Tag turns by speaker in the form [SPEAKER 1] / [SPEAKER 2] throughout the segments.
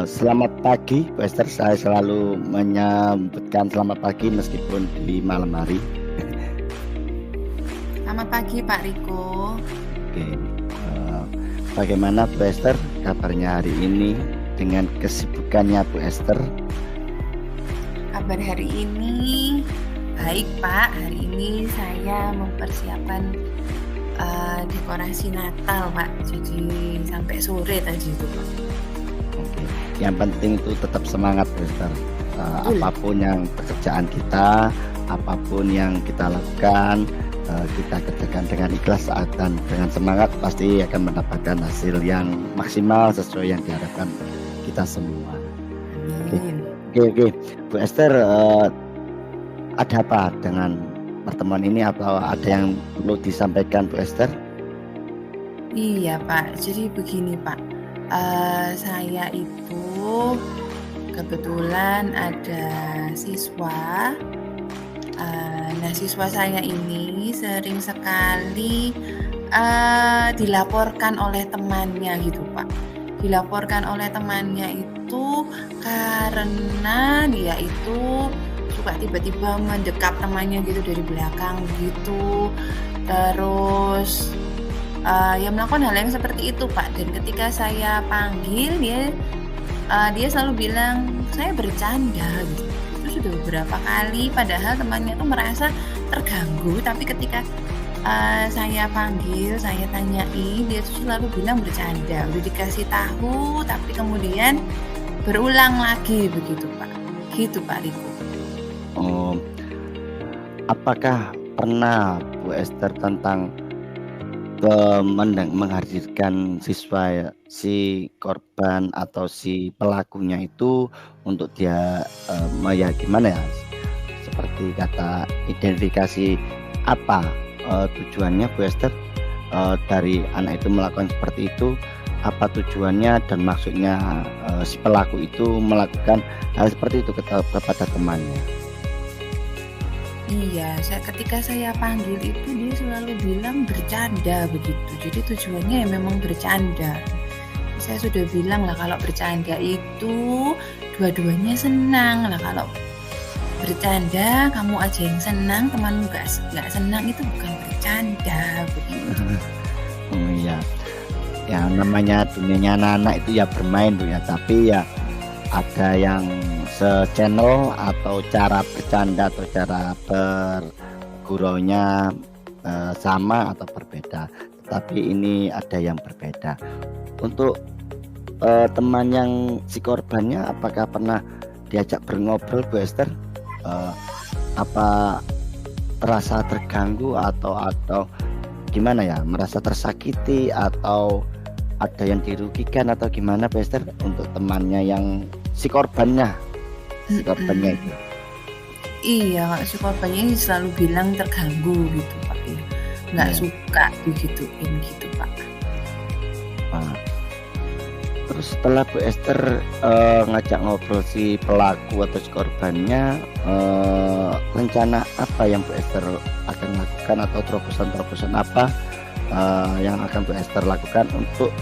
[SPEAKER 1] Selamat pagi, Bu Ester. Saya selalu menyebutkan selamat pagi meskipun di malam hari.
[SPEAKER 2] Selamat pagi Pak Riko.
[SPEAKER 1] Oke, bagaimana Bu Ester kabarnya hari ini dengan kesibukannya Bu Ester?
[SPEAKER 2] Kabar hari ini baik Pak. Hari ini saya mempersiapkan dekorasi Natal Pak. Jadi sampai sore tadi itu Pak.
[SPEAKER 1] Oke. Yang penting itu tetap semangat Bu Ester.
[SPEAKER 2] Betul.
[SPEAKER 1] Apapun yang pekerjaan kita, apapun yang kita lakukan, kita kerjakan dengan ikhlas dan dengan semangat, pasti akan mendapatkan hasil yang maksimal sesuai yang diharapkan kita semua. Oke,
[SPEAKER 2] Amin.
[SPEAKER 1] oke. Bu Ester, ada apa dengan pertemuan ini atau ada yang perlu disampaikan Bu Ester?
[SPEAKER 2] Iya Pak. Jadi begini Pak. Saya itu kebetulan ada siswa. Nah, siswa saya ini sering sekali dilaporkan oleh temannya gitu Pak. Dilaporkan oleh temannya itu karena dia itu suka tiba-tiba mendekap temannya gitu dari belakang gitu. Terus ya melakukan hal yang seperti itu Pak. Dan ketika saya panggil dia selalu bilang saya bercanda gitu. Itu sudah beberapa kali padahal temannya tuh merasa terganggu, tapi ketika saya panggil, saya tanyain, dia tuh selalu bilang bercanda. Udah dikasih tahu tapi kemudian berulang lagi begitu Pak. Gitu Pak Riko.
[SPEAKER 1] Oh, apakah pernah Bu Ester tentang menghadirkan siswa si korban atau si pelakunya itu untuk dia ya gimana ya, seperti kata identifikasi apa tujuannya Bu Ester dari anak itu melakukan seperti itu, apa tujuannya dan maksudnya si pelaku itu melakukan hal seperti itu kepada temannya.
[SPEAKER 2] Iya, ketika saya panggil itu dia selalu bilang bercanda begitu. Jadi tujuannya ya memang bercanda. Saya sudah bilang lah kalau bercanda itu dua-duanya senang lah. Kalau bercanda kamu aja yang senang, temanmu nggak senang, itu bukan bercanda begitu.
[SPEAKER 1] Oh iya, ya namanya dunianya anak-anak itu ya bermain Bu ya, tapi ya ada yang se-channel atau cara bercanda atau cara berguraunya sama atau berbeda, tetapi ini ada yang berbeda. Untuk teman yang si korbannya, apakah pernah diajak berngobrol Bu Ester? Apa terasa terganggu atau gimana ya, merasa tersakiti atau ada yang dirugikan atau gimana Bu Ester untuk temannya yang si korbannya itu?
[SPEAKER 2] Iya, si korbannya selalu bilang terganggu gitu Pak ya. Nggak suka digituin gitu Pak.
[SPEAKER 1] Terus setelah Bu Ester ngajak ngobrol si pelaku atau si korbannya, rencana apa yang Bu Ester akan lakukan atau terobosan-terobosan apa yang akan Bu Ester lakukan untuk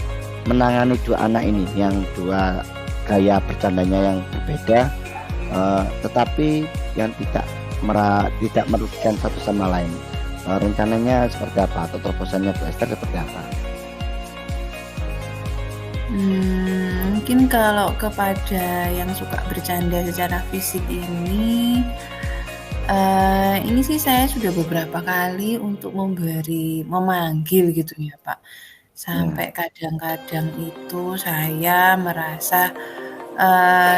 [SPEAKER 1] menangani dua anak ini yang dua gaya bercandanya yang berbeda, tetapi yang tidak merugikan satu sama lain. Rencananya seperti apa atau terobosannya Bu Ester seperti apa?
[SPEAKER 2] Mungkin kalau kepada yang suka bercanda secara fisik ini sih saya sudah beberapa kali untuk memanggil gitu ya Pak. Sampai kadang-kadang itu saya merasa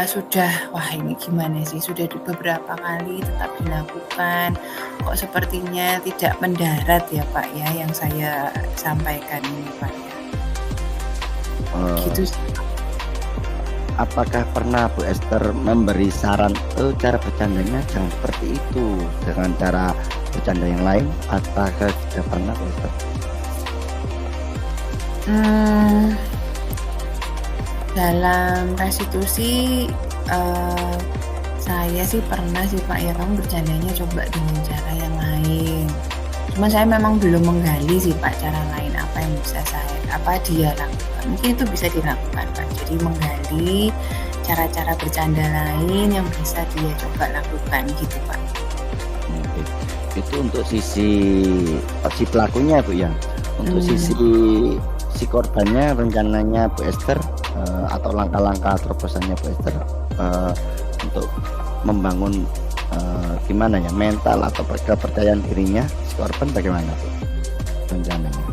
[SPEAKER 2] sudah, wah ini gimana sih, sudah beberapa kali tetap dilakukan, kok sepertinya tidak mendarat ya Pak ya yang saya sampaikan ini Pak ya. Gitu sih.
[SPEAKER 1] Apakah pernah Bu Ester memberi saran cara bercandanya jangan seperti itu dengan cara bercanda yang lain? Apakah sudah pernah Bu Ester?
[SPEAKER 2] Dalam restitusi saya sih pernah sih Pak ya, kamu bercandanya coba dengan cara yang lain. Cuma saya memang belum menggali sih Pak, cara lain apa yang bisa dia lakukan. Mungkin itu bisa dilakukan Pak. Jadi menggali cara-cara bercanda lain yang bisa dia coba lakukan gitu Pak.
[SPEAKER 1] Oke. Itu untuk sisi si pelakunya Bu ya. Untuk sisi si korbannya rencananya Bu Esther atau langkah-langkah terobosannya Bu Esther untuk membangun gimana ya mental atau kepercayaan dirinya si korban bagaimana Bu rencananya?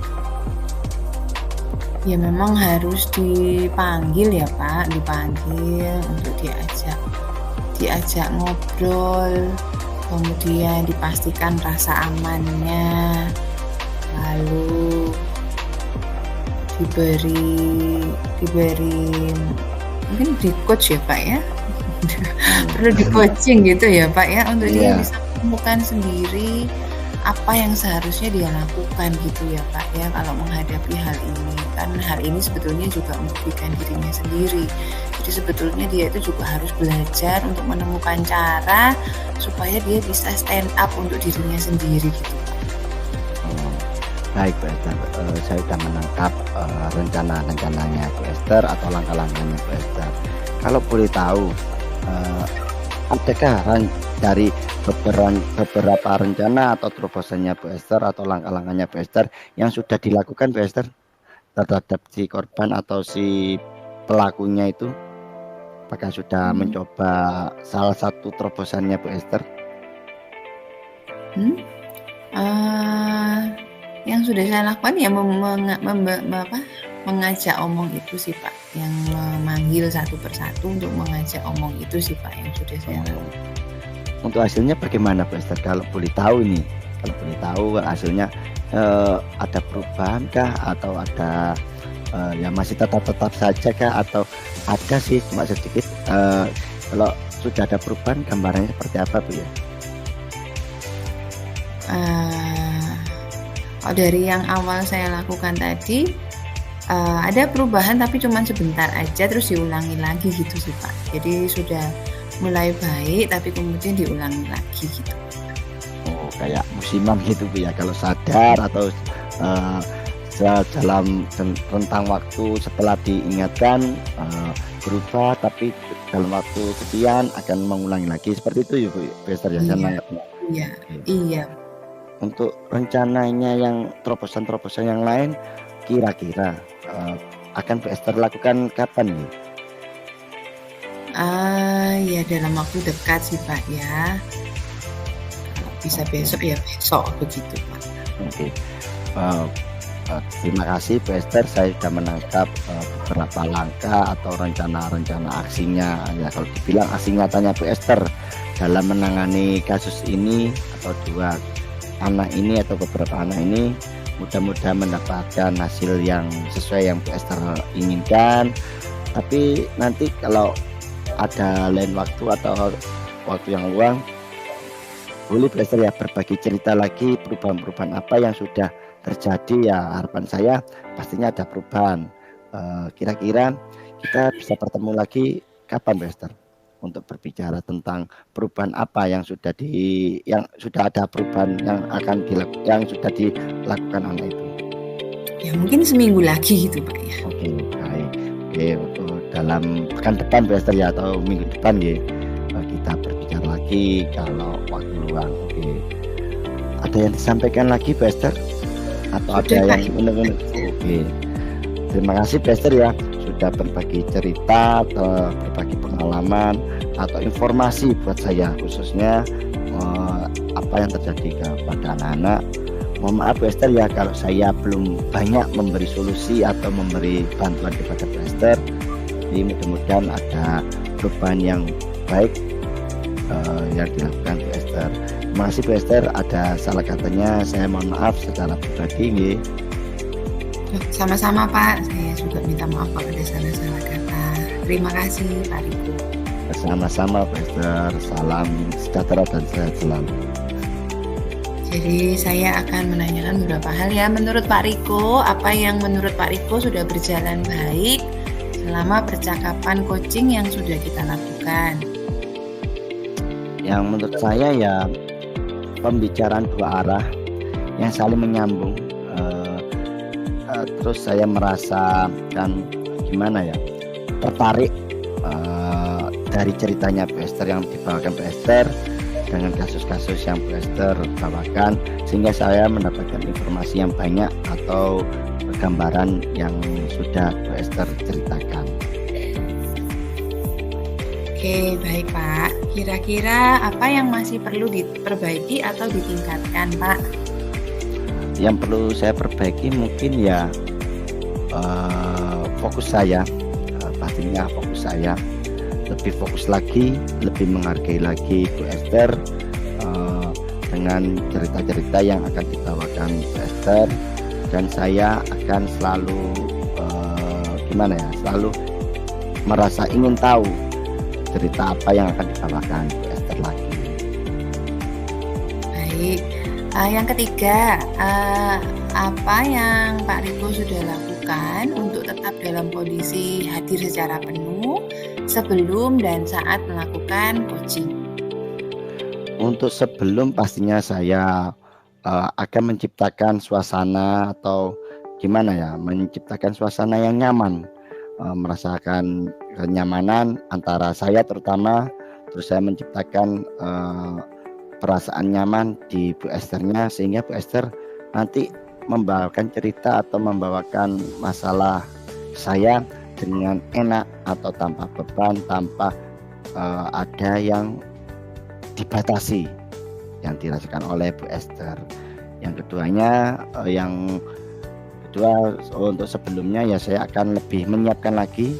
[SPEAKER 2] Ya memang harus dipanggil ya Pak, dipanggil untuk diajak ngobrol, kemudian dipastikan rasa amannya, lalu diberi mungkin di coach ya Pak ya, perlu di coaching gitu ya Pak ya, untuk dia bisa menemukan sendiri apa yang seharusnya dia lakukan gitu ya Pak ya, kalau menghadapi hal ini. Kan hal ini sebetulnya juga merugikan dirinya sendiri. Jadi sebetulnya dia itu juga harus belajar untuk menemukan cara supaya dia bisa stand up untuk dirinya sendiri gitu Pak.
[SPEAKER 1] Baik Bu Esther, saya sudah menangkap rencananya Bu Esther atau langkah-langkahnya Bu Esther. Kalau boleh tahu, adakah dari beberapa rencana atau terobosannya Bu Esther atau langkah-langkahnya Bu Esther yang sudah dilakukan Bu Esther terhadap si korban atau si pelakunya itu? Apakah sudah mencoba salah satu terobosannya Bu Esther?
[SPEAKER 2] Yang sudah saya lakukan ya mengajak omong itu sih Pak, yang memanggil satu persatu untuk mengajak omong itu sih Pak yang sudah saya lakukan.
[SPEAKER 1] Untuk hasilnya bagaimana Bu Esther? Kalau boleh tahu nih, kalau boleh tahu hasilnya ada perubahan kah atau ada ya masih tetap saja kah atau ada sih cuma sedikit? Kalau sudah ada perubahan gambarannya seperti apa Bu ya?
[SPEAKER 2] Kalau dari yang awal saya lakukan tadi ada perubahan tapi cuma sebentar aja terus diulangi lagi gitu sih Pak. Jadi sudah mulai baik tapi kemudian diulangi lagi gitu.
[SPEAKER 1] Oh, kayak musiman gitu Bu ya, kalau sadar atau dalam rentang waktu setelah diingatkan berubah tapi dalam waktu sekian akan mengulangi lagi seperti itu ya Bu Esther ya.
[SPEAKER 2] Iya.
[SPEAKER 1] Untuk rencananya yang terobosan yang lain kira-kira akan Bu Esther lakukan kapan nih?
[SPEAKER 2] Ya dalam waktu dekat sih Pak ya. Kalau bisa besok ya besok begitu Pak.
[SPEAKER 1] Oke. Terima kasih Bu Esther, saya sudah menangkap beberapa langkah atau rencana aksinya. Ya kalau dibilang aksi nyatanya Bu Esther dalam menangani kasus ini atau dua anak ini atau beberapa anak ini, mudah-mudahan mendapatkan hasil yang sesuai yang Bu Esther inginkan. Tapi nanti kalau ada lain waktu atau waktu yang luang, boleh Bu Esther ya berbagi cerita lagi perubahan-perubahan apa yang sudah terjadi ya. Harapan saya pastinya ada perubahan. Kira-kira kita bisa bertemu lagi kapan Bu Esther untuk berbicara tentang perubahan apa yang sudah ada perubahan yang sudah dilakukan anak itu?
[SPEAKER 2] Ya mungkin seminggu lagi gitu Pak ya.
[SPEAKER 1] Oke, baik. Oke, untuk dalam pekan depan Bu Esther ya atau minggu depan ya kita berbicara lagi kalau waktu luang. Oke. Ada yang disampaikan lagi Bu Esther? Atau ada yang benar-benar? Oke. Terima kasih Bu Esther ya sudah berbagi cerita atau berbagi pengalaman atau informasi buat saya khususnya apa yang terjadi kepada anak-anak. Mohon maaf Bu Esther ya kalau saya belum banyak memberi solusi atau memberi bantuan kepada Bu Esther. Jadi mudah-mudahan ada perubahan yang baik yang dilakukan Bu Esther. Terima kasih Bu Esther, ada salah katanya saya mohon maaf secara pribadi.
[SPEAKER 2] Sama-sama Pak, saya juga minta maaf kalau ada salah-salah kata. Terima kasih Pak Riko.
[SPEAKER 1] Sama-sama Bu Esther, salam sejahtera dan sehat selalu.
[SPEAKER 2] Jadi saya akan menanyakan beberapa hal ya menurut Pak Riko, apa yang menurut Pak Riko sudah berjalan baik selama percakapan coaching yang sudah kita lakukan. Yang
[SPEAKER 1] menurut saya ya pembicaraan dua arah yang saling menyambung. Terus saya merasakan gimana ya, tertarik dari ceritanya Bu Ester yang dibawakan Bu Ester dengan kasus-kasus yang Bu Ester bawakan, sehingga saya mendapatkan informasi yang banyak atau gambaran yang sudah Bu Ester ceritakan.
[SPEAKER 2] Oke, baik Pak. Kira-kira apa yang masih perlu diperbaiki atau ditingkatkan, Pak?
[SPEAKER 1] Yang perlu saya perbaiki mungkin ya fokus saya, pastinya fokus saya lebih fokus lagi, lebih menghargai lagi Bu Ester dengan cerita-cerita yang akan dibawakan Bu Ester, dan saya akan selalu selalu merasa ingin tahu cerita apa yang akan dibawakan Bu Ester lagi.
[SPEAKER 2] Baik. Yang ketiga, apa yang Pak Riko sudah lakukan untuk tetap dalam kondisi hadir secara penuh sebelum dan saat melakukan coaching?
[SPEAKER 1] Untuk sebelum, pastinya saya akan menciptakan suasana atau menciptakan suasana yang nyaman, merasakan kenyamanan antara saya terutama, terus saya menciptakan perasaan nyaman di Bu Esternya, sehingga Bu Ester nanti membawakan cerita atau membawakan masalah saya dengan enak atau tanpa beban, tanpa ada yang dibatasi yang dirasakan oleh Bu Ester. Yang kedua untuk sebelumnya ya saya akan lebih menyiapkan lagi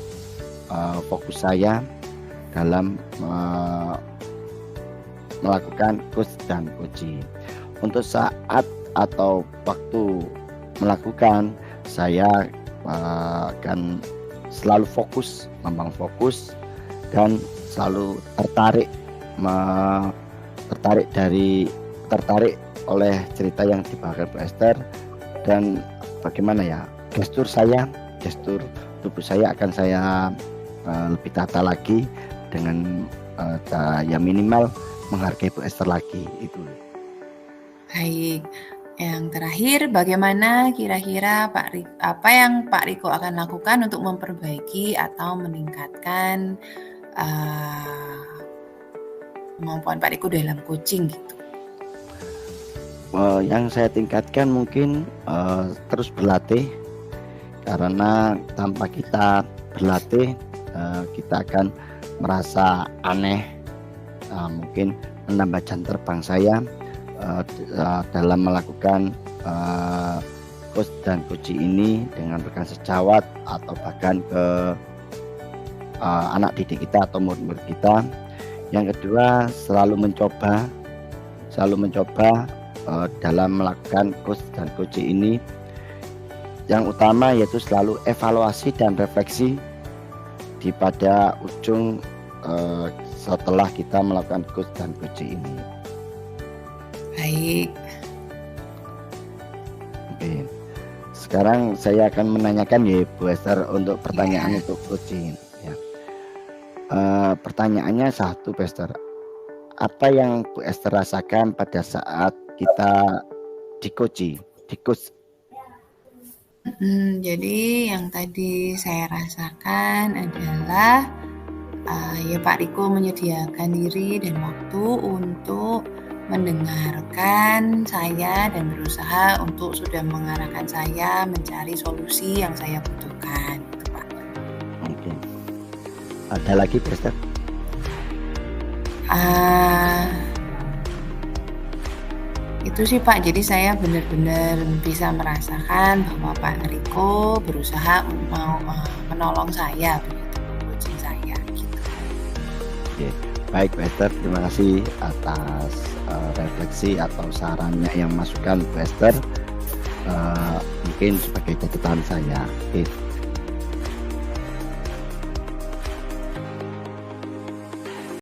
[SPEAKER 1] fokus saya dalam melakukan coach dan coaching. Untuk saat atau waktu melakukan, saya akan selalu fokus, memang fokus, dan selalu tertarik oleh cerita yang dibawakan Bu Ester, dan bagaimana ya gestur tubuh saya akan saya lebih tata lagi dengan ya minimal menghargai Bu Ester lagi itu.
[SPEAKER 2] Baik. Yang terakhir, bagaimana kira-kira apa yang Pak Riko akan lakukan untuk memperbaiki atau meningkatkan kemampuan Pak Riko dalam coaching gitu?
[SPEAKER 1] Yang saya tingkatkan mungkin terus berlatih, karena tanpa kita berlatih kita akan merasa aneh. Mungkin menambah jam terbang saya dalam melakukan coach dan coaching ini dengan rekan sejawat atau bahkan ke anak didik kita atau murid-murid kita. Yang kedua, selalu mencoba dalam melakukan coach dan coaching ini. Yang utama yaitu selalu evaluasi dan refleksi di pada ujung setelah kita melakukan coach dan coaching ini.
[SPEAKER 2] Baik.
[SPEAKER 1] Oke. Sekarang saya akan menanyakan ya Bu Ester untuk pertanyaan untuk coaching. Ya. Pertanyaannya satu, Bu Ester. Apa yang Bu Ester rasakan pada saat kita di coach?
[SPEAKER 2] Jadi yang tadi saya rasakan adalah ya Pak Riko menyediakan diri dan waktu untuk mendengarkan saya dan berusaha untuk sudah mengarahkan saya mencari solusi yang saya butuhkan, gitu, Pak.
[SPEAKER 1] Oke. Ada lagi, Bu Ester?
[SPEAKER 2] Itu sih Pak, jadi saya benar-benar bisa merasakan bahwa Pak Riko berusaha mau menolong saya, begitu, coaching saya, gitu.
[SPEAKER 1] Oke, baik Bu Ester, terima kasih atas refleksi atau sarannya yang masukkan Bu Ester, mungkin sebagai catatan saya. Oke.